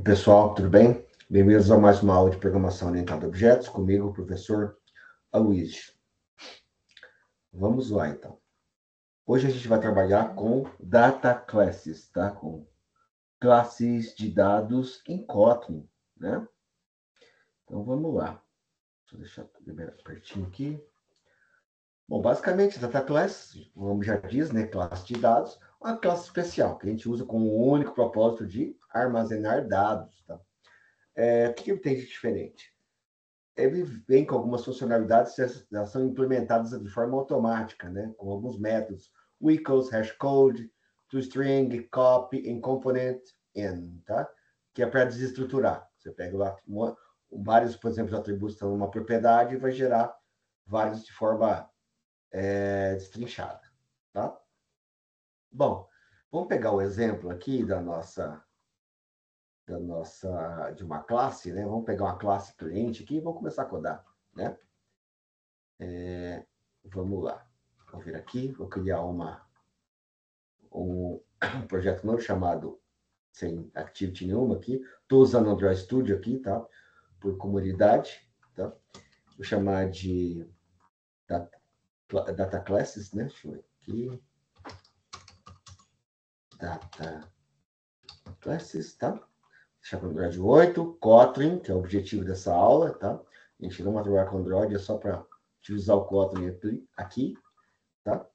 Pessoal, tudo bem? Bem-vindos a mais uma aula de programação orientada a objetos, comigo, o professor Aloysio. Vamos lá, então. Hoje a gente vai trabalhar com data classes, tá? Com classes de dados em Kotlin, né? Então, vamos lá. Deixa eu deixar tudo bem pertinho aqui. Bom, basicamente, data class, o nome já diz, né? Classe de dados, uma classe especial, que a gente usa com o único propósito de armazenar dados, tá? O que ele tem de diferente? Ele vem com algumas funcionalidades que já são implementadas de forma automática, né? Com alguns métodos. Equals, hashcode, toString, copy, and component in, tá? Que é para desestruturar. Você pega lá vários, por exemplo, atributos estão numa propriedade e vai gerar vários de forma destrinchada, tá? Bom, vamos pegar o exemplo aqui de uma classe, né? Vamos pegar uma classe cliente aqui e vamos começar a codar, né? Vamos lá. Vou vir aqui, vou criar um projeto novo chamado, sem activity nenhuma aqui. Estou usando o Android Studio aqui, tá? Por comunidade, tá? Vou chamar de data classes, né? Deixa eu ver aqui. Data classes, tá? Deixar para Android 8, Kotlin, que é o objetivo dessa aula, tá? A gente não vai trabalhar com Android, é só para utilizar o Kotlin aqui, tá?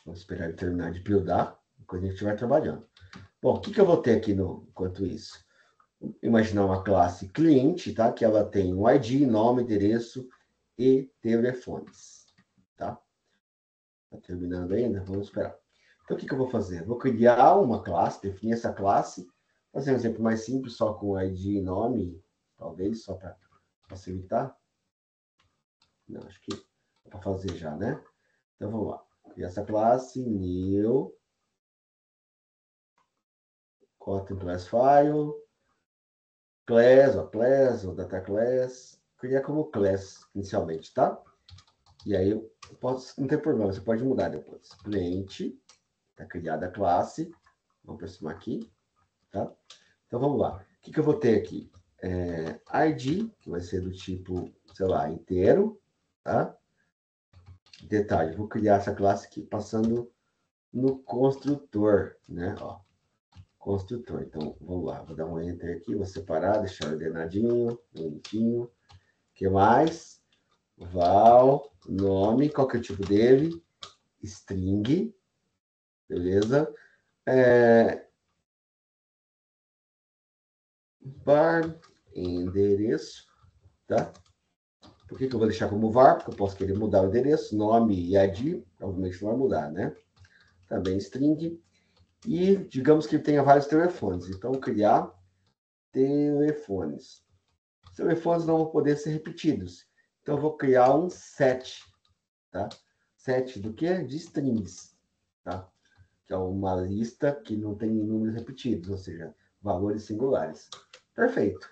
Vamos esperar ele terminar de buildar, enquanto a gente vai trabalhando. Bom, o que eu vou ter aqui enquanto isso? Imaginar uma classe cliente, tá? Que ela tem um ID, nome, endereço e telefones, tá? Tá terminando ainda? Vamos esperar. Então, o que eu vou fazer? Vou criar uma classe, definir essa classe, fazer um exemplo mais simples, só com ID e nome, talvez, só para facilitar. Não, acho que é para fazer já, né? Então, vamos lá. Criar essa classe, new, Kotlin class file, class, ou data class, criar como class inicialmente, tá? E aí, não tem problema, você pode mudar depois. Cliente, está criada a classe, vamos aproximar aqui, tá? Então, vamos lá. O que eu vou ter aqui? ID, que vai ser do tipo, sei lá, inteiro, tá? Detalhe, vou criar essa classe aqui passando no construtor, né? Ó, construtor. Então, vamos lá, vou dar um enter aqui, vou separar, deixar ordenadinho, bonitinho. O que mais? Val, nome, qual que é o tipo dele? String, beleza? Var, endereço, tá? Por que eu vou deixar como var? Porque eu posso querer mudar o endereço, nome e ID, obviamente não vai mudar, né? Também string. E digamos que tenha vários telefones. Então, criar telefones. Os telefones não vão poder ser repetidos. Então, eu vou criar um set, tá? Set do quê? De strings, tá? Que é uma lista que não tem números repetidos, ou seja, valores singulares. Perfeito.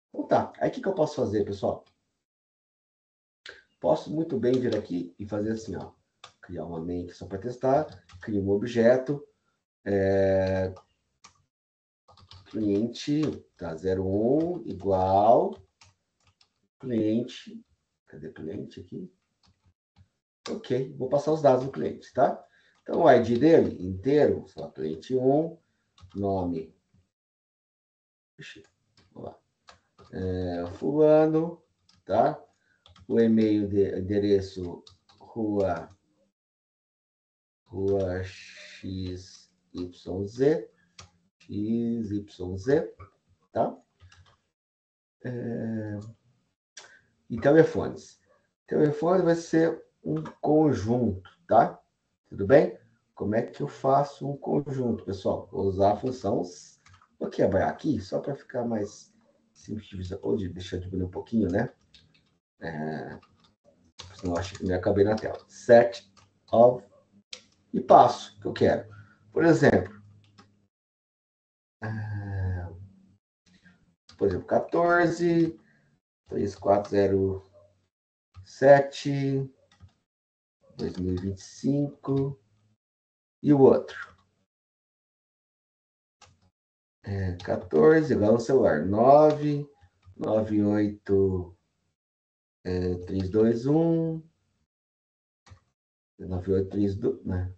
Então tá. Aí o que eu posso fazer, pessoal? Posso muito bem vir aqui e fazer assim, ó. Criar uma main aqui só para testar. Crio um objeto. Cliente, tá? 01 igual cliente. Cadê cliente aqui? Ok, vou passar os dados do cliente, tá? Então, o ID dele, inteiro, só cliente 1, nome. Vamos lá. Fulano, tá? O e-mail, endereço, rua XYZ, tá? E telefones. Telefone vai ser um conjunto, tá? Tudo bem? Como é que eu faço um conjunto, pessoal? Vou usar a função. Vou quebrar aqui, só para ficar mais simples de visual. Ou deixa eu diminuir um pouquinho, né? Senão eu acho que me acabei na tela. Set of e passo que eu quero. Por exemplo, 14, 3407, 2025 e o outro. 14, igual no celular. 9, 98, 321, 9832, né?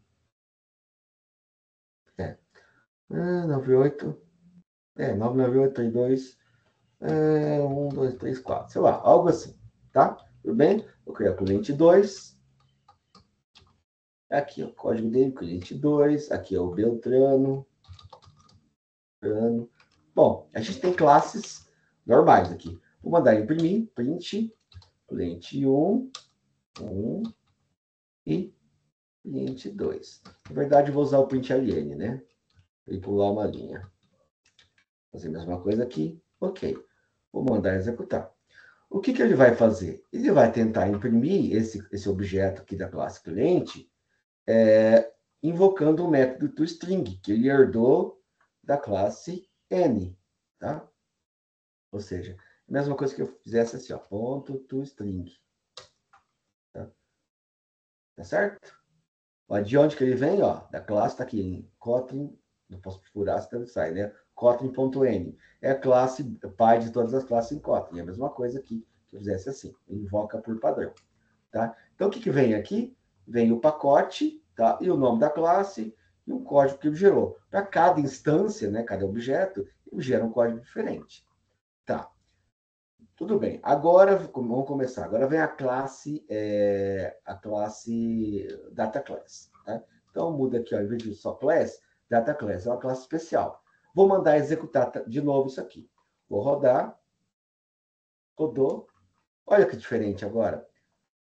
98, 99832, 1, 2, 3, 4, sei lá, algo assim, tá? Tudo bem? Vou criar o cliente 2. Aqui, o código dele, cliente 2. Aqui é o Beltrano. Bom, a gente tem classes normais aqui. Vou mandar imprimir, print, cliente 1, 1 e cliente 2. Na verdade, eu vou usar o print ln, né? E pular uma linha. Fazer a mesma coisa aqui. Ok. Vou mandar executar. O que ele vai fazer? Ele vai tentar imprimir esse objeto aqui da classe cliente, invocando o método toString, que ele herdou da classe N, tá? Ou seja, a mesma coisa que eu fizesse assim, ó, ponto toString. Tá certo? Ó, de onde que ele vem? Ó, da classe, está aqui em Kotlin, não posso furar, senão sai, né? Kotlin.n. É a classe pai de todas as classes em Kotlin. É a mesma coisa aqui, que eu fizesse assim. Invoca por padrão. Tá? Então, o que vem aqui? Vem o pacote, tá? E o nome da classe e o código que ele gerou. Para cada instância, né, cada objeto, ele gera um código diferente. Tá. Tudo bem. Agora, vamos começar. Agora vem a classe Data Class. Tá? Então, muda aqui, ó, em vez de só class, Data Class é uma classe especial. Vou mandar executar de novo isso aqui. Vou rodar. Rodou. Olha que diferente agora.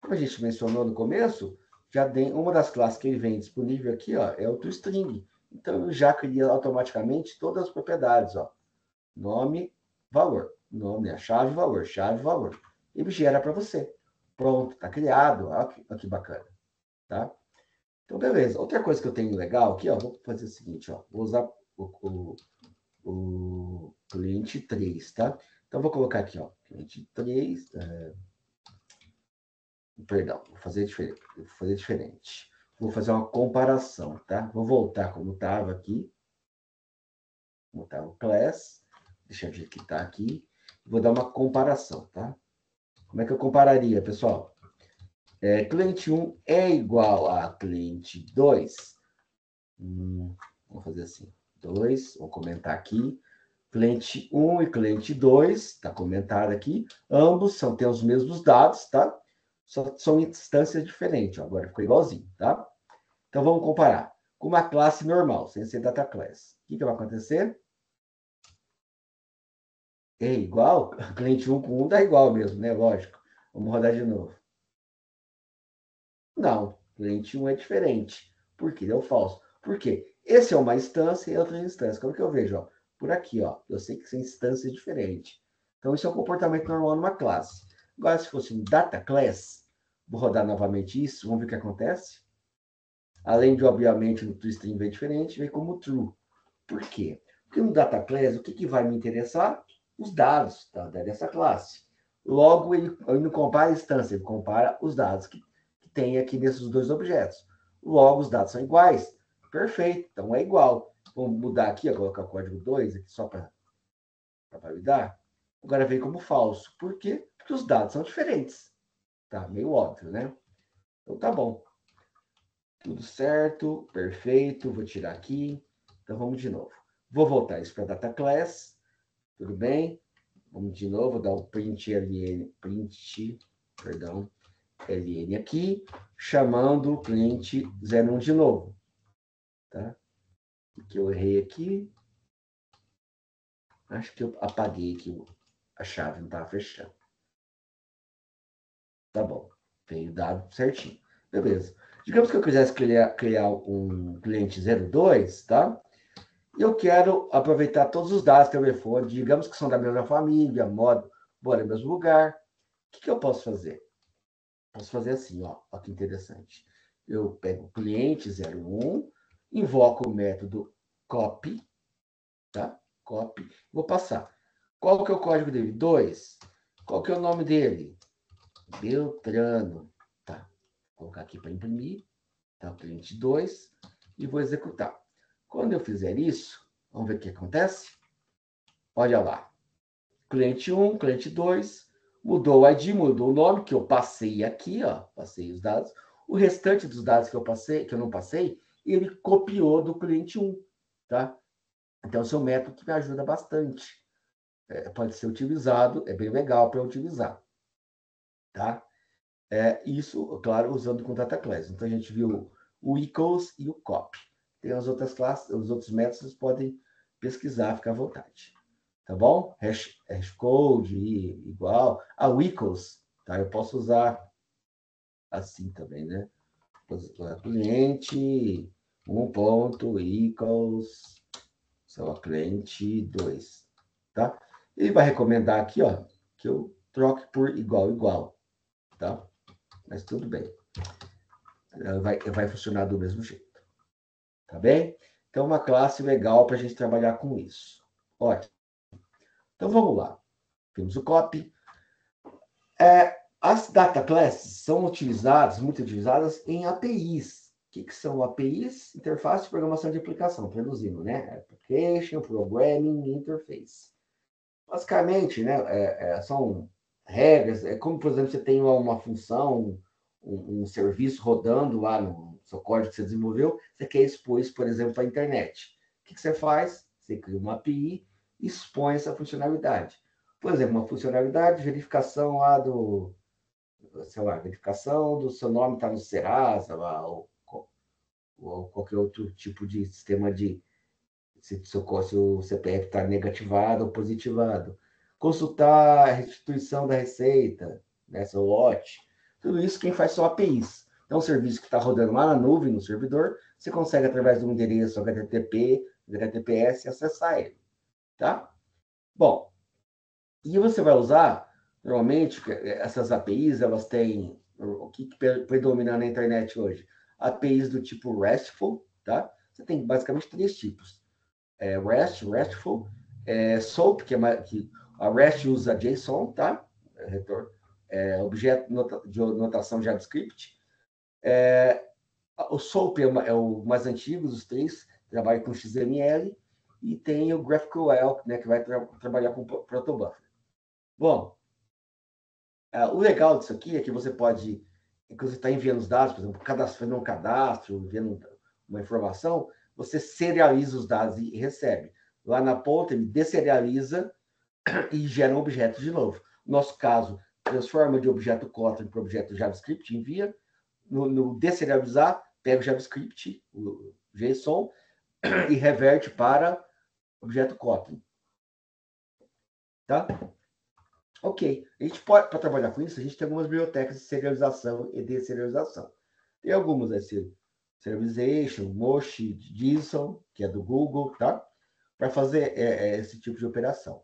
Como a gente mencionou no começo, já tem uma das classes que ele vem disponível aqui, ó, é o toString. Então, eu já cria automaticamente todas as propriedades, ó. Nome, valor. Nome, a chave, valor. Chave, valor. Ele gera para você. Pronto, está criado. Olha que bacana. Tá? Então, beleza. Outra coisa que eu tenho legal aqui, ó, vou fazer o seguinte, ó, vou usar o cliente 3, tá? Então, vou colocar aqui, ó, cliente 3, perdão, vou fazer diferente. Vou fazer uma comparação, tá? Vou voltar como estava aqui. Como estava o class. Deixa eu ver que está aqui. Vou dar uma comparação, tá? Como é que eu compararia, pessoal? Cliente 1 é igual a cliente 2. Vamos fazer assim. 2, vou comentar aqui. Cliente 1 e cliente 2, está comentado aqui. Ambos têm os mesmos dados, tá? Só são instâncias diferentes. Ó. Agora ficou igualzinho, tá? Então vamos comparar com uma classe normal, sem ser data class. O que vai acontecer? É igual? Cliente 1 com 1 dá igual mesmo, né? Lógico. Vamos rodar de novo. Não, cliente 1 é diferente. Por quê? Deu falso. Por quê? Esse é uma instância e outra instância. Como que eu vejo? Ó, por aqui, ó. Eu sei que são instâncias diferentes. Então, isso é um comportamento normal numa classe. Agora, se fosse um data class, vou rodar novamente isso, vamos ver o que acontece. Além de, obviamente, no toString ver diferente, vem como true. Por quê? Porque no data class, o que vai me interessar? Os dados dessa classe. Logo, ele não compara a instância, ele compara os dados que tem aqui nesses dois objetos. Logo, os dados são iguais. Perfeito, então é igual. Vamos mudar aqui, ó, colocar o código 2 aqui só para validar. Agora vem como falso. Por quê? Porque os dados são diferentes. Tá meio óbvio, né? Então tá bom. Tudo certo, perfeito. Vou tirar aqui. Então vamos de novo. Vou voltar isso para data class. Tudo bem? Vamos de novo dar o print ln, ln aqui, chamando o cliente 01 de novo. Tá? Que eu errei aqui. Acho que eu apaguei aqui a chave, não estava fechando. Tá bom. Veio dado certinho. Beleza. Digamos que eu quisesse criar um cliente 02, tá? E eu quero aproveitar todos os dados do telefone, digamos que são da mesma família, mora no mesmo lugar. O que eu posso fazer? Posso fazer assim, ó. Olha que interessante. Eu pego o cliente 01, invoco o método copy, tá? Copy. Vou passar. Qual que é o código dele? 2. Qual que é o nome dele? Beltrano. Tá. Vou colocar aqui para imprimir. Tá, o cliente 2. E vou executar. Quando eu fizer isso, vamos ver o que acontece. Olha lá. Cliente 1, cliente 2, mudou o ID, mudou o nome, que eu passei aqui, ó, passei os dados. O restante dos dados que eu passei, que eu não passei, ele copiou do cliente 1, tá? Então, esse é um método que me ajuda bastante. Pode ser utilizado, é bem legal para utilizar, tá? Isso, claro, usando com data class. Então, a gente viu o equals e o copy. Tem as outras classes, os outros métodos, vocês podem pesquisar, ficar à vontade. Tá bom? Hashcode igual. O equals, tá? Eu posso usar assim também, né? Cliente 1 ponto equals, sei lá, cliente 2, tá? Ele vai recomendar aqui, ó, que eu troque por igual, tá? Mas tudo bem. Vai funcionar do mesmo jeito, tá bem? Então, uma classe legal para a gente trabalhar com isso. Ótimo. Então, vamos lá. Temos o copy. As data classes são utilizadas, muito utilizadas, em APIs. O que são APIs? Interface de programação de aplicação, traduzindo, né? Application, Programming, Interface. Basicamente, né, são regras, como, por exemplo, você tem uma função, um serviço rodando lá no seu código que você desenvolveu, você quer expor isso, por exemplo, para a internet. O que você faz? Você cria uma API e expõe essa funcionalidade. Por exemplo, uma funcionalidade de verificação lá sei lá, verificação do seu nome está no Serasa, lá, ou qualquer outro tipo de sistema de se o CPF está negativado ou positivado. Consultar a restituição da receita, né, seu lote. Tudo isso quem faz são APIs. Então, o serviço que está rodando lá na nuvem, no servidor, você consegue, através de um endereço HTTP, HTTPS, acessar ele. Tá? Bom, e você vai usar, normalmente, essas APIs, elas têm, o que predomina na internet hoje? APIs do tipo RESTful, tá? Você tem basicamente três tipos. RESTful, SOAP, que a REST usa JSON, tá? Objeto de notação JavaScript. O SOAP é o mais antigo dos três, trabalha com XML, e tem o GraphQL, né, que vai trabalhar com protobuffer. Bom, o legal disso aqui é que você pode, quando você está enviando os dados, por exemplo, fazendo um cadastro, enviando uma informação, você serializa os dados e recebe. Lá na ponta, ele deserializa e gera um objeto de novo. No nosso caso, transforma de objeto Kotlin para objeto JavaScript, envia. No deserializar, pega o JavaScript, o JSON, e reverte para objeto Kotlin. Tá? Ok. A gente pode, para trabalhar com isso, a gente tem algumas bibliotecas de serialização e deserialização. Tem algumas, Serialization, Moshi, JSON, que é do Google, tá? Para fazer esse tipo de operação.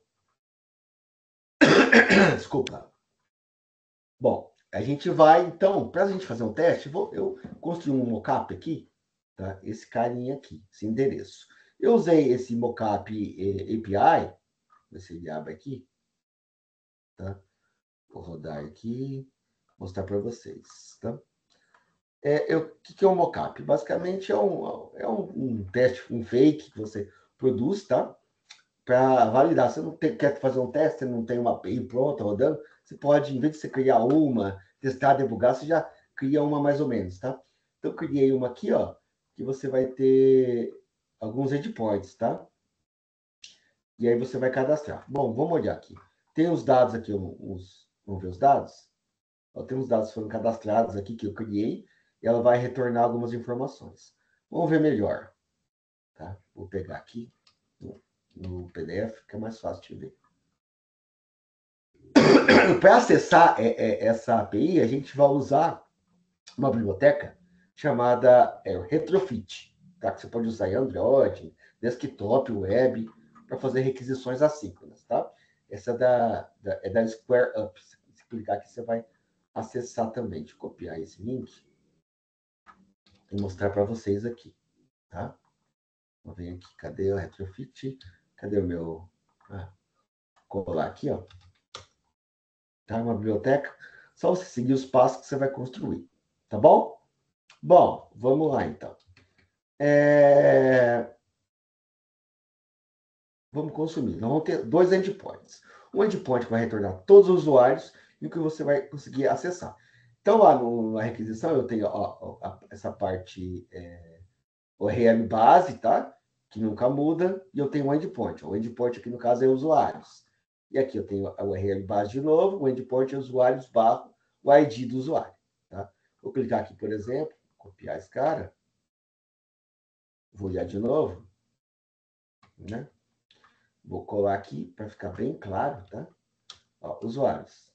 Desculpa. Bom, a gente vai, então, para a gente fazer um teste, eu construí um mockup aqui, tá? Esse carinha aqui, esse endereço. Eu usei esse mockup API, ver se ele abre aqui, tá? Vou rodar aqui, mostrar para vocês, tá? O que é um mockup? Basicamente um teste, um fake que você produz, tá? Para validar. Você não quer fazer um teste, você não tem uma API pronta rodando, você pode, em vez de você criar uma, testar, debugar, você já cria uma mais ou menos, tá? Então, eu criei uma aqui, ó, que você vai ter alguns endpoints, tá? E aí você vai cadastrar. Bom, vamos olhar aqui. Tem os dados aqui, vamos ver os dados? Ó, tem os dados que foram cadastrados aqui que eu criei, e ela vai retornar algumas informações. Vamos ver melhor, tá? Vou pegar aqui no PDF, que é mais fácil de ver. Para acessar essa API, a gente vai usar uma biblioteca chamada Retrofit, tá? Que você pode usar em Android, desktop, web, para fazer requisições assíncronas, tá? Essa é da Square Up. Se clicar aqui, você vai acessar também. Deixa eu copiar esse link e mostrar para vocês aqui, tá? Vou ver aqui, cadê o Retrofit? Cadê o meu... colar aqui, ó. Tá? Uma biblioteca. Só você seguir os passos que você vai construir, tá bom? Bom, vamos lá, então. vamos consumir. Nós vamos ter dois endpoints. Um endpoint que vai retornar todos os usuários e o que você vai conseguir acessar. Então, lá na requisição, eu tenho essa parte ORM base, tá? Que nunca muda, e eu tenho um endpoint. O endpoint aqui, no caso, é usuários. E aqui eu tenho a URL base de novo, o endpoint é usuários barra o ID do usuário. Tá? Vou clicar aqui, por exemplo, copiar esse cara. Vou olhar de novo. Né? Vou colar aqui para ficar bem claro, tá? Ó, usuários.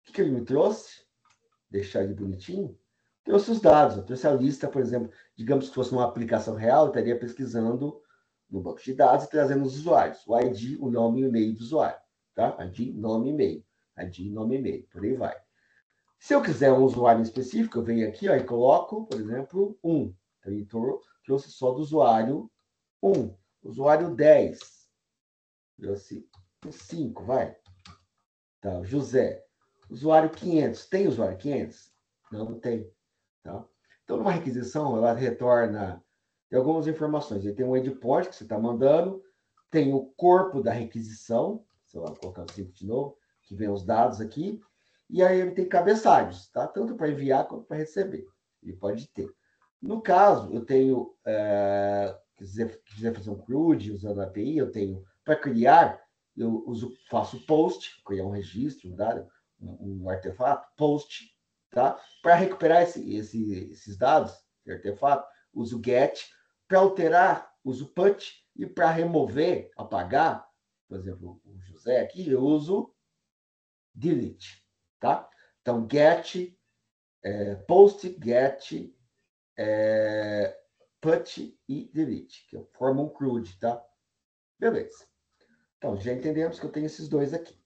O que ele me trouxe? Deixar ele bonitinho. Trouxe os dados. Eu trouxe a lista, por exemplo, digamos que fosse uma aplicação real, eu estaria pesquisando no banco de dados e trazendo os usuários. O ID, o nome e o e-mail do usuário. Tá? ID, nome e e-mail. ID, nome e e-mail. Por aí vai. Se eu quiser um usuário específico, eu venho aqui ó, e coloco, por exemplo, 1. Então, ele trouxe só do usuário 1. Usuário 10. Trouxe 5, vai. Tá, José. Usuário 500. Tem usuário 500? Não tem. Tá? Então, numa requisição, ela retorna algumas informações. Ele tem um endpoint que você está mandando, tem o corpo da requisição, sei lá, vou colocar o 5 de novo, que vem os dados aqui, e aí ele tem cabeçalhos, tá? Tanto para enviar quanto para receber. Ele pode ter. No caso, eu tenho, quiser fazer um CRUD usando a API, eu tenho, para criar, eu faço post, criar um registro, um dado, um artefato, post, tá? Para recuperar esses dados de artefato, uso get. Para alterar, uso put. E para remover, apagar, por exemplo, o José aqui, eu uso delete, tá? Então, get, post, get, put e delete, que forma um CRUD, tá? Beleza. Então, já entendemos que eu tenho esses dois aqui.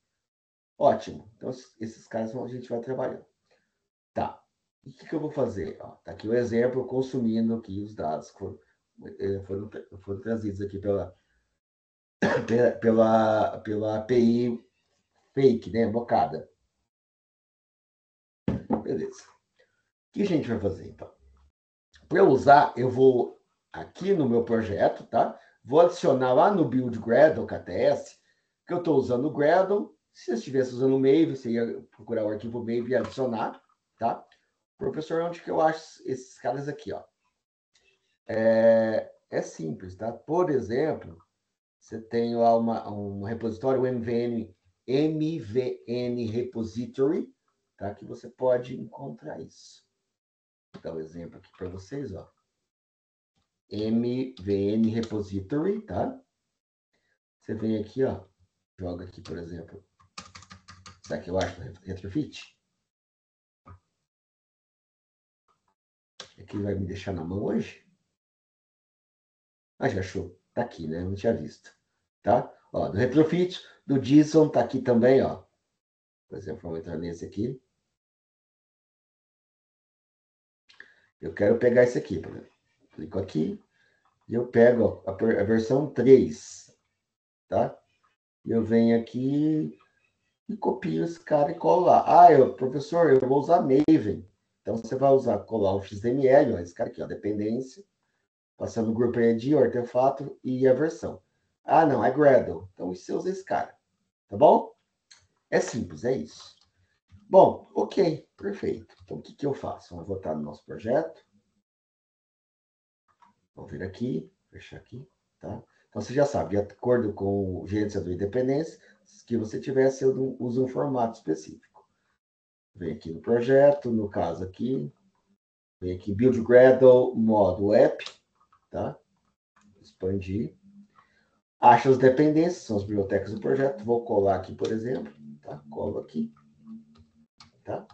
Ótimo. Então, esses caras a gente vai trabalhar. Tá. E o que eu vou fazer? Ó, tá aqui o exemplo consumindo aqui os dados que foram trazidos aqui pela API fake, né? Bocada. Beleza. O que a gente vai fazer, então? Para eu usar, eu vou aqui no meu projeto, tá? Vou adicionar lá no build Gradle KTS, que eu estou usando o Gradle. Se eu estivesse usando o Maven, você ia procurar o arquivo Maven e adicionar, tá? Professor, onde que eu acho esses caras aqui, ó? É simples, tá? Por exemplo, você tem lá um repositório, o MVN Repository, tá? Que você pode encontrar isso. Vou dar um exemplo aqui para vocês, ó. MVN Repository, tá? Você vem aqui, ó, joga aqui, por exemplo, será que eu acho retrofit? É que vai me deixar na mão hoje? Ah, já achou. Tá aqui, né? Não tinha visto. Tá? Ó, do retrofit, do JSON, tá aqui também, ó. Por exemplo, vamos entrar nesse aqui. Eu quero pegar esse aqui, por exemplo. Clico aqui e eu pego ó, a versão 3, tá? E eu venho aqui e copio esse cara e colo lá. Ah, professor, eu vou usar Maven. Então, você vai colar o XML, ó, esse cara aqui, ó, dependência, passando o Group ID, o artefato e a versão. Ah, não, é Gradle. Então, você usa esse cara. Tá bom? É simples, é isso. Bom, ok, perfeito. Então, o que eu faço? Vamos voltar no nosso projeto. Vamos vir aqui, fechar aqui, tá? Então, você já sabe, de acordo com o gerenciador de independência, que você tiver, você usa um formato específico. Vem aqui no projeto, no caso aqui, vem aqui Build Gradle, modo app, tá? Expandir. Acha as dependências, são as bibliotecas do projeto. Vou colar aqui, por exemplo, tá? Colo aqui, tá?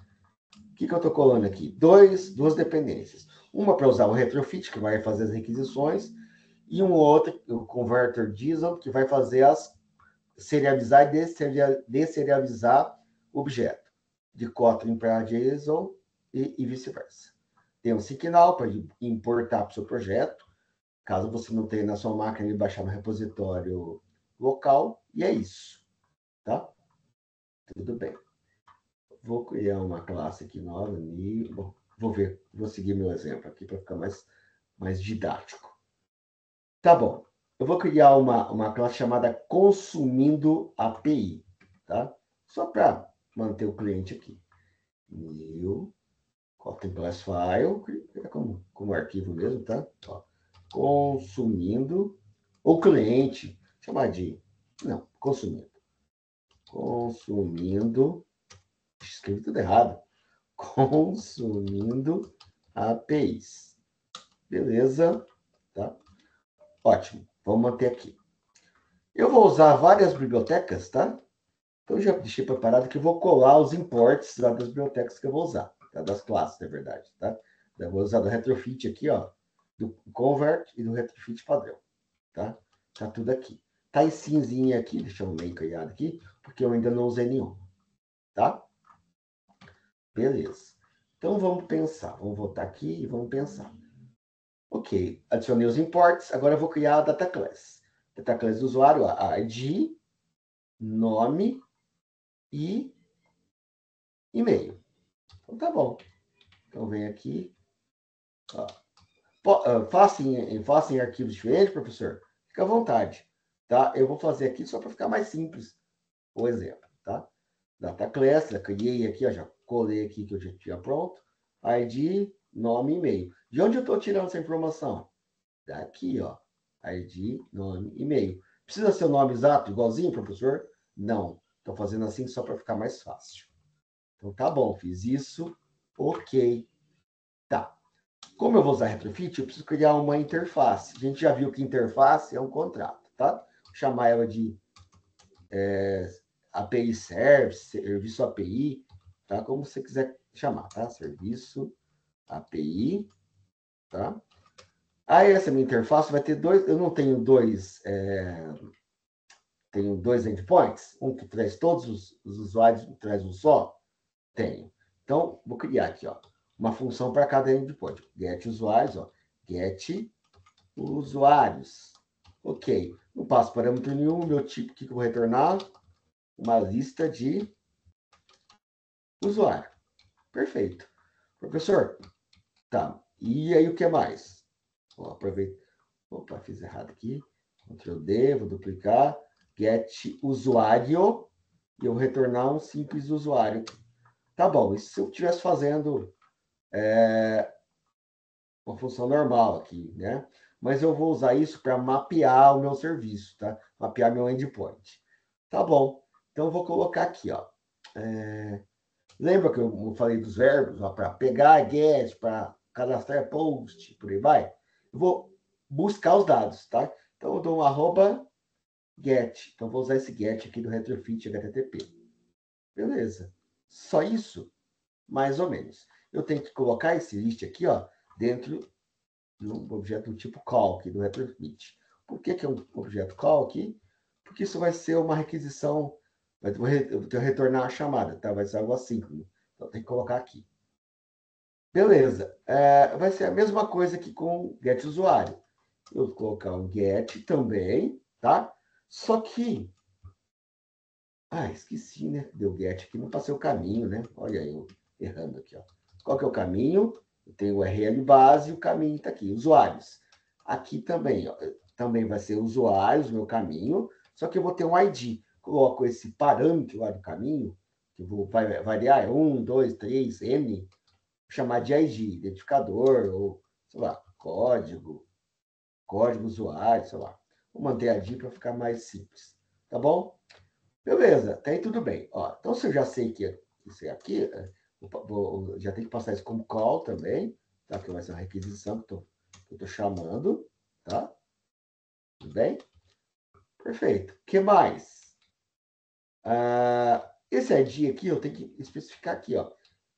O que eu estou colando aqui? Duas dependências. Uma para usar o retrofit, que vai fazer as requisições, e um outro, o converter JSON, que vai fazer as serializar e deserializar o objeto, de Kotlin para JSON e vice-versa. Tem um Signal para importar para o seu projeto, caso você não tenha na sua máquina, ele baixar no repositório local, e é isso, tá? Tudo bem. Vou criar uma classe aqui nova, vou seguir meu exemplo aqui para ficar mais didático. Tá bom. eu vou criar uma classe chamada consumindo API, tá? Só para manter o cliente aqui. New, copy class file, como arquivo mesmo, tá? Ó, consumindo o cliente, chamar de, não, consumindo, escrevi tudo errado, consumindo APIs. Beleza, tá? Ótimo, vamos manter aqui. Eu vou usar várias bibliotecas, tá? Então, já deixei preparado que eu vou colar os imports lá das bibliotecas que eu vou usar, tá? Das classes, na verdade, tá? Eu vou usar do retrofit aqui, ó, do convert e do retrofit padrão, tá? Tá tudo aqui. Tá em cinzinha aqui, deixa eu meio criado aqui, porque eu ainda não usei nenhum, tá? Beleza. Então, vamos pensar. Vamos voltar aqui e vamos pensar. Ok, adicionei os imports, agora eu vou criar a data class. Data class do usuário, a ID, nome e e-mail. Então, tá bom. Então, vem aqui. Faça em arquivos diferentes, professor? Fica à vontade. Tá? Eu vou fazer aqui só para ficar mais simples o exemplo. Tá? Data class, já criei aqui, ó, já colei aqui que eu já tinha pronto. ID, nome e e-mail. De onde eu estou tirando essa informação? Daqui, ó. ID, nome e e-mail. Precisa ser o nome exato, igualzinho, professor? Não. Estou fazendo assim só para ficar mais fácil. Então, tá bom, fiz isso. Ok. Tá. Como eu vou usar retrofit, eu preciso criar uma interface. A gente já viu que interface é um contrato, tá? Vou chamar ela de API Service, Serviço API, tá? Como você quiser chamar, tá? Serviço API, tá? Aí essa minha interface vai ter dois, eu não tenho tenho dois endpoints, um que traz todos os usuários e traz um só? Tenho. Então, vou criar aqui, ó, uma função para cada endpoint. Get usuários, ó, get usuários. Ok. Não passo parâmetro nenhum, meu tipo que eu vou retornar? Uma lista de usuário. Perfeito. Professor, tá. E aí o que mais? Vou aproveitar. Opa, fiz errado aqui. Ctrl D, vou duplicar. Get usuário. E eu vou retornar um simples usuário. Tá bom. Isso se eu estivesse fazendo uma função normal aqui, né? Mas eu vou usar isso para mapear o meu serviço, tá? Mapear meu endpoint. Tá bom. Então, eu vou colocar aqui, ó. Lembra que eu falei dos verbos, para pegar, get, para cadastrar post, por aí vai? Eu vou buscar os dados, tá? Então, eu dou um arroba get. Então, vou usar esse get aqui do retrofit HTTP. Beleza. Só isso? Mais ou menos. Eu tenho que colocar esse list aqui, ó, dentro um objeto do tipo call aqui do retrofit. Por que é um objeto call aqui? Porque isso vai ser uma requisição, eu vou retornar a chamada, tá? Vai ser algo assíncrono. Então tem que colocar aqui. Beleza. Vai ser a mesma coisa que com get usuário. Eu vou colocar um get também, tá? Só que esqueci, né? Deu get aqui, não passei o caminho, né? Olha aí, eu errando aqui, ó. Qual que é o caminho? Eu tenho o URL base e o caminho está aqui, usuários. Aqui também, ó, também vai ser usuários, meu caminho, só que eu vou ter um ID. Coloco esse parâmetro lá do caminho, que vai variar, 1, 2, 3, N, vou chamar de ID, identificador, ou, sei lá, código usuário, sei lá. Vou manter a ID para ficar mais simples, tá bom? Beleza, até aí tudo bem. Ó, então, se eu já sei que isso é aqui, já tem que passar isso como call também, tá? Que vai ser uma requisição que eu estou chamando, tá? Tudo bem? Perfeito. O que mais? Esse ID aqui, eu tenho que especificar aqui, ó.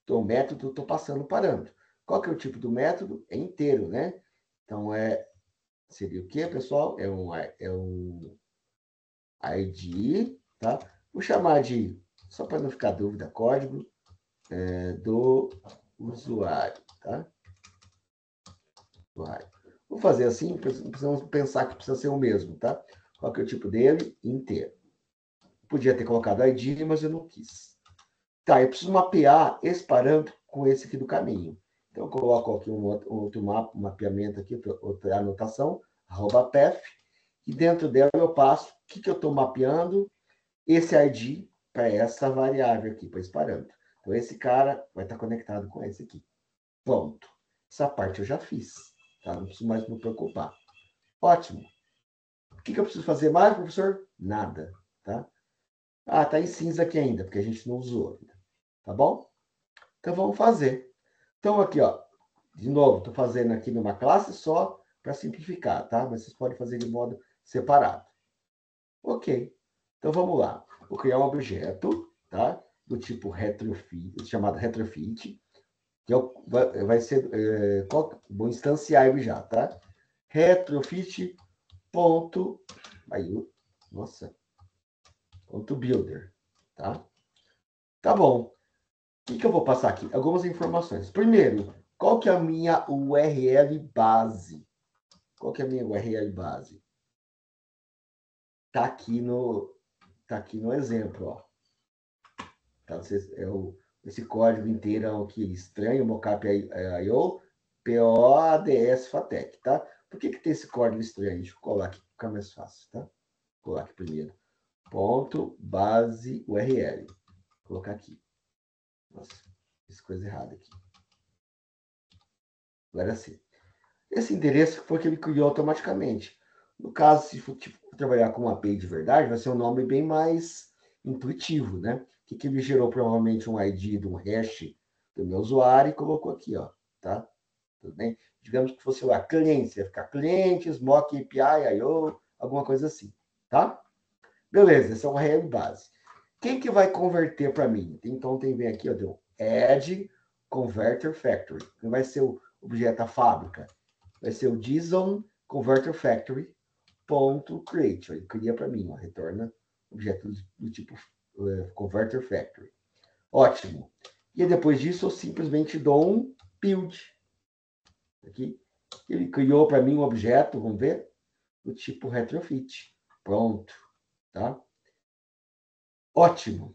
Então, o método, eu estou passando o parâmetro. Qual que é o tipo do método? É inteiro, né? Então, seria o quê, pessoal? É um ID, tá? Vou chamar de, só para não ficar dúvida, código do usuário, tá? Vou fazer assim, não precisamos pensar que precisa ser o mesmo, tá? Qual que é o tipo dele? Inteiro. Podia ter colocado ID, mas eu não quis. Tá, eu preciso mapear esse parâmetro com esse aqui do caminho. Então, eu coloco aqui um outro mapeamento aqui, outra anotação, @path, E dentro dela eu passo o que eu estou mapeando, esse ID para essa variável aqui, para esse parâmetro. Então, esse cara vai estar conectado com esse aqui. Pronto. Essa parte eu já fiz. Tá? Não preciso mais me preocupar. Ótimo. O que eu preciso fazer mais, professor? Nada. Tá? Ah, tá em cinza aqui ainda, porque a gente não usou ainda. Tá bom? Então, vamos fazer. Então, aqui, ó. De novo, estou fazendo aqui numa classe só para simplificar, tá? Mas vocês podem fazer de modo separado. Ok. Então, vamos lá. Vou criar um objeto, tá? Do tipo retrofit, chamado retrofit, que vai ser... vou instanciar ele já, tá? Retrofit ponto... Aí, nossa. Ponto builder, tá? Tá bom. O que eu vou passar aqui? Algumas informações. Primeiro, qual que é a minha URL base? Qual que é a minha URL base? Tá aqui no exemplo, ó. Tá? Esse código inteiro aqui estranho, mockup.io, POADS FATEC, tá? Por que tem esse código estranho? Deixa eu colar aqui, fica mais fácil, tá? Vou colar aqui primeiro. Ponto base URL. Vou colocar aqui. Nossa, fiz coisa errada aqui. Agora sim. Esse endereço foi que ele criou automaticamente. No caso, se for trabalhar com uma API de verdade, vai ser um nome bem mais intuitivo, né? Que ele gerou provavelmente um ID de um hash do meu usuário e colocou aqui, ó, tá? Tudo bem? Digamos que fosse lá, clientes, ia ficar clientes, mock API, IO, alguma coisa assim, tá? Beleza, essa é uma URL base. Quem que vai converter para mim? Então, vem aqui, ó, deu add converter factory. Que vai ser o objeto da fábrica. Vai ser o JSON converter factory ponto create. Ele cria para mim, ó, retorna objeto do tipo converter factory. Ótimo. E depois disso, eu simplesmente dou um build. Aqui. Ele criou para mim um objeto, vamos ver, do tipo retrofit. Pronto. Tá? Ótimo.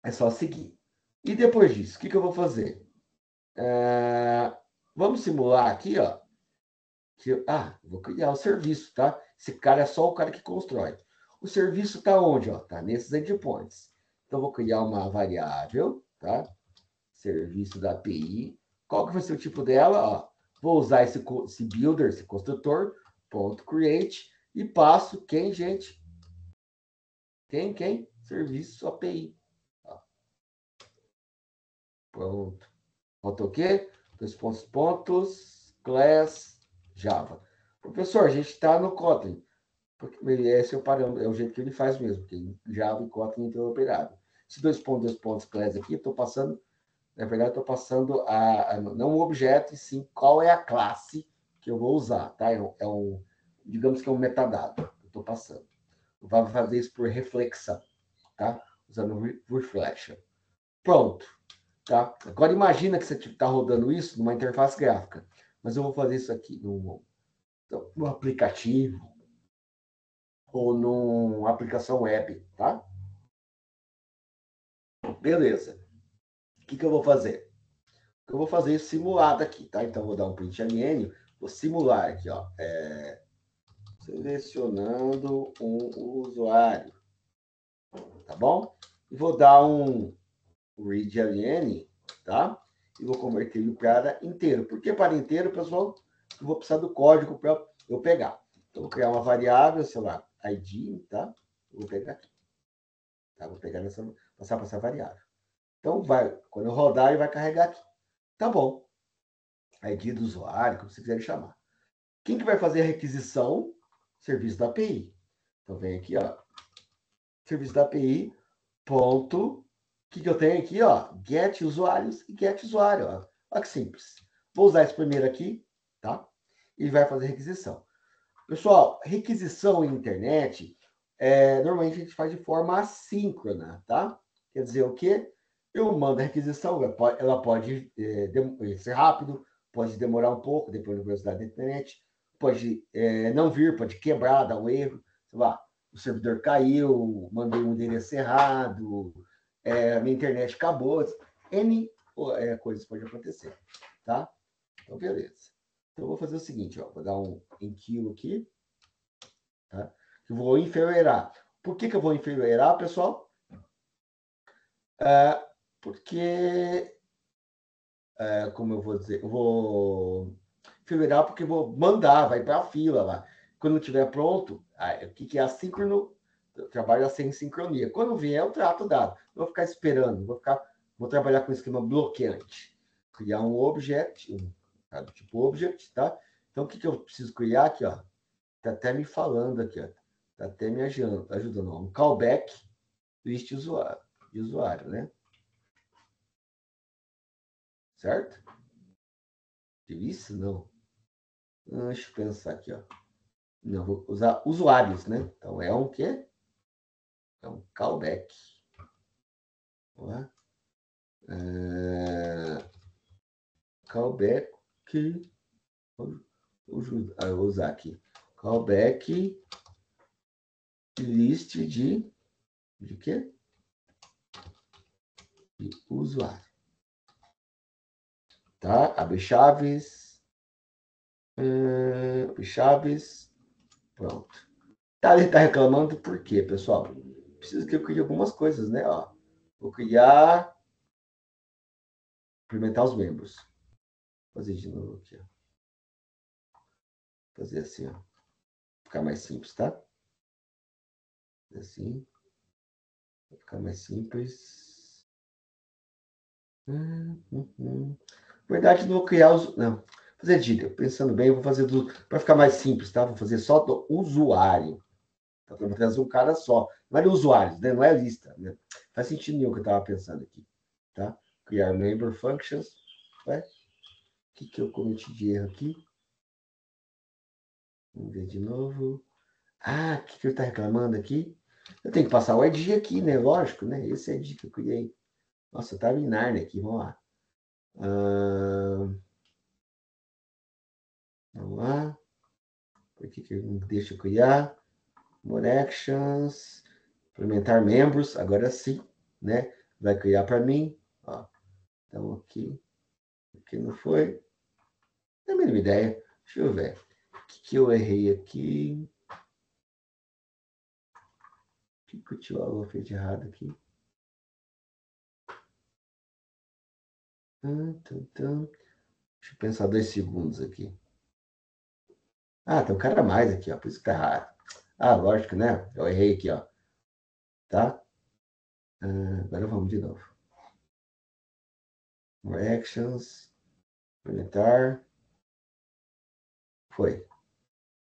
É só seguir. E depois disso, o que eu vou fazer? Vamos simular aqui, ó. Vou criar o serviço, tá? Esse cara é só o cara que constrói. O serviço está onde? Está nesses endpoints. Então, vou criar uma variável, tá? Serviço da API. Qual que vai ser o tipo dela? Ó, vou usar esse builder, esse construtor, ponto .create, e passo quem, gente? Quem? Serviço API. Ó. Pronto. Falta o quê? Dois pontos, class, Java. Professor, a gente está no Kotlin. Porque esse é o parâmetro, é o jeito que ele faz mesmo, porque Java e Kotlin é interoperável. Esse dois pontos, class aqui, estou passando, na verdade, estou passando não o objeto, e sim qual é a classe que eu vou usar, tá? Digamos que é um metadado que eu estou passando. Vai fazer isso por reflexão, tá? Usando reflection. Pronto. Tá? Agora imagina que você está rodando isso numa interface gráfica. Mas eu vou fazer isso aqui no aplicativo ou numa aplicação web, tá? Beleza. O que eu vou fazer? Eu vou fazer isso simulado aqui, tá? Então, vou dar um print ln, vou simular aqui, ó. Selecionando um usuário, tá bom? E vou dar um read ln, tá? E vou converter ele para inteiro. Por que para inteiro, pessoal? Eu vou precisar do código para eu pegar. Então, vou criar uma variável, sei lá, ID, tá? Eu vou pegar aqui. Tá? Vou pegar passar para essa variável. Então, quando eu rodar, ele vai carregar aqui. Tá bom. ID do usuário, como você quiser chamar. Quem que vai fazer a requisição? Serviço da API. Então, vem aqui, ó. Serviço da API, ponto. O que eu tenho aqui, ó? Get usuários e get usuário, ó. Olha que simples. Vou usar esse primeiro aqui, tá? E vai fazer requisição. Pessoal, requisição em internet, normalmente a gente faz de forma assíncrona, tá? Quer dizer o quê? Eu mando a requisição, ela pode ser rápido, pode demorar um pouco, dependendo da velocidade da internet, pode não vir, pode quebrar, dar um erro, sei lá, o servidor caiu, mandei um endereço errado, minha internet acabou, N coisas podem acontecer, tá? Então, beleza. Então, eu vou fazer o seguinte, ó, vou dar um enquilo aqui. tá? Eu vou enferrurar. Por que eu vou enferrurar, pessoal? Porque, como eu vou dizer, eu vou enferrurar porque eu vou mandar, vai para a fila lá. Quando estiver pronto, o que é assíncrono? Eu trabalho assim em sincronia. Quando vier, eu trato dado. Não vou ficar esperando, vou trabalhar com esquema bloqueante. Criar um objeto, do tipo object, tá? Então, o que eu preciso criar aqui, ó? Tá até me falando aqui, ó. Tá até me ajudando. Um callback list de usuário, né? Certo? Isso? Não. Deixa eu pensar aqui, ó. Não, vou usar usuários, né? Então, é um quê? É um callback. Vamos lá. Callback. Vou usar aqui. Callback list de quê? De usuário. Tá? Abre chaves. Abre chaves. Pronto. Tá, ele tá reclamando por quê, pessoal? Preciso que eu crie algumas coisas, né? Ó, vou criar. Implementar os membros. Vou fazer de novo aqui, ó. Fazer assim, ó. Ficar mais simples, tá? Assim. Vai ficar mais simples. Na verdade, não vou criar os. Não. Fazer dica. Pensando bem, eu vou fazer para ficar mais simples, tá? Vou fazer só do usuário. Tá? Vou trazer um cara só. Não é de usuários, né? Não é lista. Né? Faz sentido nenhum que eu estava pensando aqui. Tá? Criar member functions. Ué? O que eu cometi de erro aqui? Vamos ver de novo. O que ele está reclamando aqui? Eu tenho que passar o ID aqui, né? Lógico, né? Esse é o ID que eu criei. Nossa, eu estava em Narnia aqui. Vamos lá. Vamos lá. Por que ele não deixa eu criar? More actions. Implementar membros. Agora sim, né? Vai criar para mim. Ó. Então aqui. Aqui não foi. Não é a mínima ideia. Deixa eu ver. O que eu errei aqui? O que o tio fez de errado aqui? Deixa eu pensar 2 segundos aqui. Tem um cara a mais aqui, ó. Por isso que tá errado. Lógico, né? Eu errei aqui, ó. Tá? Agora vamos de novo. More actions. Implementar. Foi.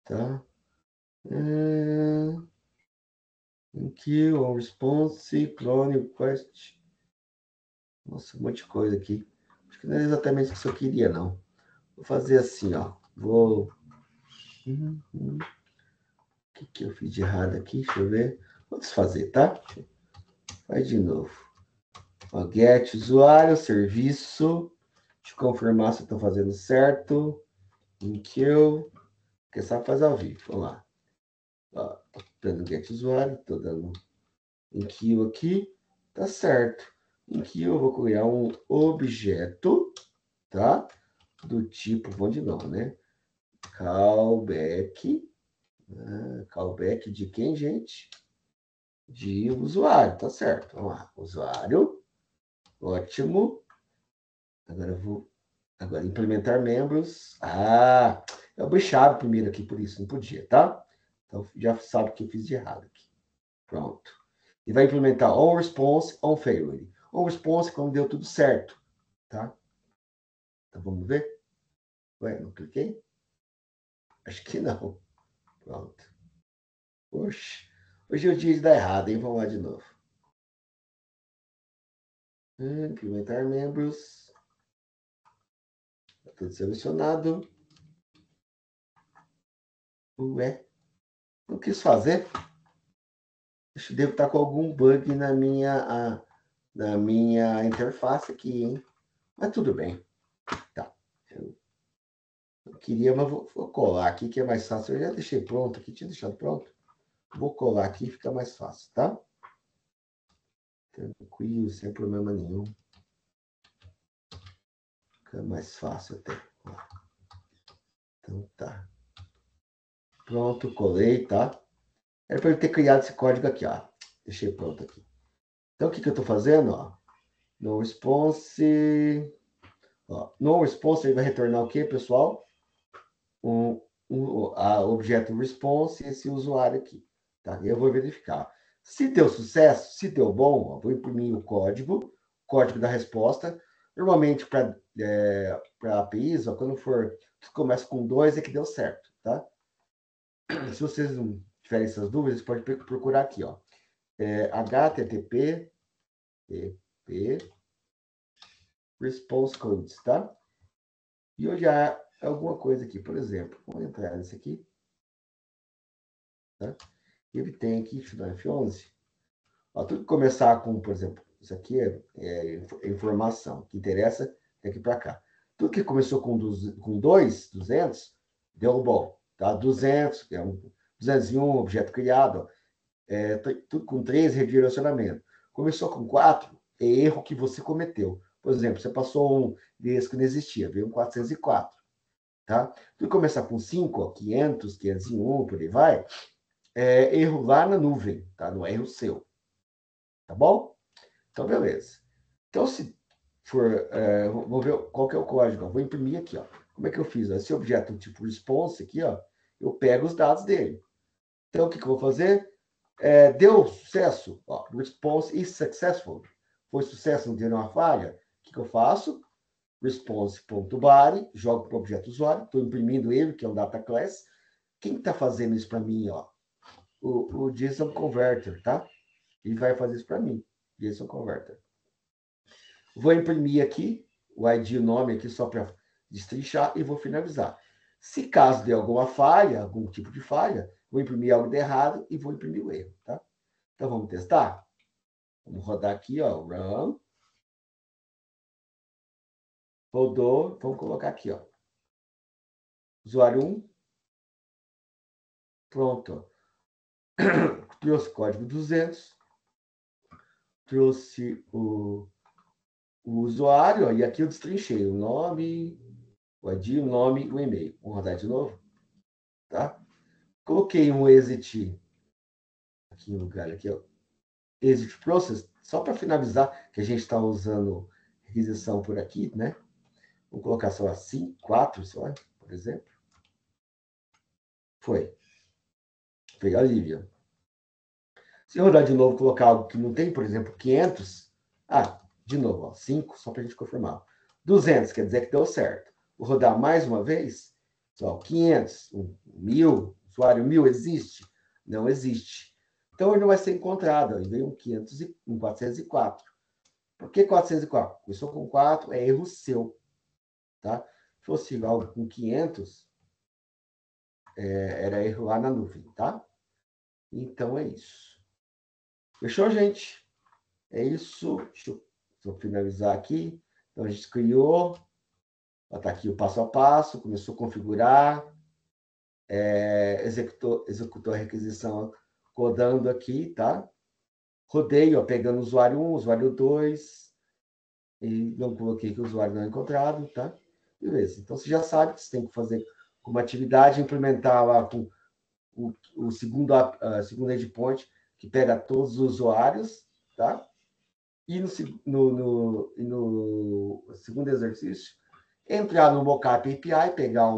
Tá? Queue, on response, clone, request. Nossa, um monte de coisa aqui. Acho que não é exatamente o que eu queria, não. Vou fazer assim, ó. O que eu fiz de errado aqui? Deixa eu ver. Vou desfazer, tá? Faz de novo. Ó, get usuário, serviço. Deixa eu confirmar se eu estou fazendo certo. Em queue. Porque só faz ao vivo. Vamos lá. Ó, tô dando get usuário. Estou dando em queue aqui. Tá certo. Em queue eu vou criar um objeto, tá? Do tipo, vamos de novo, né? Callback. Callback de quem, gente? De usuário, tá certo. Vamos lá. Usuário. Ótimo. Agora implementar membros. Eu baixava primeiro aqui, por isso não podia, tá? Então já sabe o que eu fiz de errado aqui. Pronto. E vai implementar on response, on failure. On response quando deu tudo certo, tá? Então vamos ver? Ué, não cliquei? Acho que não. Pronto. Oxe. Hoje é o dia de dar errado, hein? Vamos lá de novo. Implementar membros. Tá tudo selecionado. Ué, não quis fazer? Acho que devo estar com algum bug na minha interface aqui, hein? Mas tudo bem. Tá. Eu queria, mas vou colar aqui, que é mais fácil. Eu já deixei pronto aqui, tinha deixado pronto. Vou colar aqui, fica mais fácil, tá? Tranquilo, sem problema nenhum. Fica mais fácil até. Então tá. Pronto, colei, tá? Era para eu ter criado esse código aqui, ó. Deixei pronto aqui. Então, o que eu estou fazendo, ó? No response... Ó, no response, ele vai retornar o quê, pessoal? A objeto response e esse usuário aqui. Tá? Eu vou verificar. Se deu sucesso, se deu bom, ó, vou imprimir o código da resposta. Normalmente, para APIs, ó, quando for, começa com 2, é que deu certo, tá? Se vocês não tiverem essas dúvidas, pode procurar aqui, ó. HTTP response codes, tá? E eu já alguma coisa aqui, por exemplo, vamos entrar nesse aqui, tá? Ele tem aqui F11. Ó, tudo que começar com, por exemplo, isso aqui é informação, que interessa daqui para cá. Tudo que começou com 200, deu bom, tá? 200, 201, objeto criado, tudo com 3, redirecionamento. Começou com 4, é erro que você cometeu. Por exemplo, você passou um desse que não existia, veio um 404, tá? Tudo que começar com 5, ó, 500, 501, por aí vai, erro lá na nuvem, tá? Não é erro seu. Tá bom? Então, beleza. Então, se for... vou ver qual que é o código. Ó. Vou imprimir aqui, ó. Como é que eu fiz? Ó? Esse objeto tipo response aqui, ó, eu pego os dados dele. Então, o que eu vou fazer? Deu sucesso. Ó, response is successful. Foi sucesso, não deu nenhuma falha. O que eu faço? Response.body, jogo para o objeto usuário. Estou imprimindo ele, que é um data class. Quem está fazendo isso para mim? Ó? O JSON Converter, tá? Ele vai fazer isso para mim. JSON Converter. Vou imprimir aqui o ID, o nome aqui, só para destrinchar, e vou finalizar. Se caso dê alguma falha, algum tipo de falha, vou imprimir algo de errado e vou imprimir o erro, tá? Então, vamos testar? Vamos rodar aqui, ó, run. Rodou, vamos colocar aqui, ó. Usuário 1. Pronto. Trouxe código 200. Trouxe o usuário, ó, e aqui eu destrinchei o nome, o ID, o nome e o e-mail. Vamos rodar de novo, tá? Coloquei um exit aqui no lugar, aqui, ó, exit process, só para finalizar, que a gente está usando requisição por aqui, né? Vou colocar só assim, 4, só, por exemplo. Foi. Veio a Lívia. Se eu rodar de novo, colocar algo que não tem, por exemplo, 500, de novo, ó, 5, só para a gente confirmar. 200, quer dizer que deu certo. Vou rodar mais uma vez, só 500, 1000, usuário 1000 existe? Não existe. Então, ele não vai ser encontrado. Aí veio um 404. Por que 404? Começou com 4, é erro seu. Tá? Se fosse algo com 500, era erro lá na nuvem, tá? Então, é isso. Fechou, gente? É isso. Deixa eu finalizar aqui. Então, a gente criou. Está aqui o passo a passo. Começou a configurar. Executou a requisição codando aqui, tá? Rodei, ó, pegando o usuário 1, usuário 2. E não coloquei que o usuário não é encontrado, tá? Beleza. Então, você já sabe que você tem que fazer como atividade, implementar lá com o segundo endpoint, que pega todos os usuários, tá? E no segundo exercício, entrar no Mockup API, criar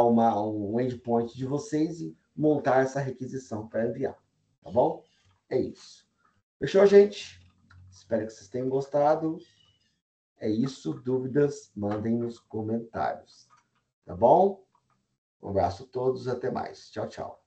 um endpoint de vocês e montar essa requisição para enviar, tá bom? É isso. Fechou, gente? Espero que vocês tenham gostado. É isso. Dúvidas, mandem nos comentários. Tá bom? Um abraço a todos. Até mais. Tchau, tchau.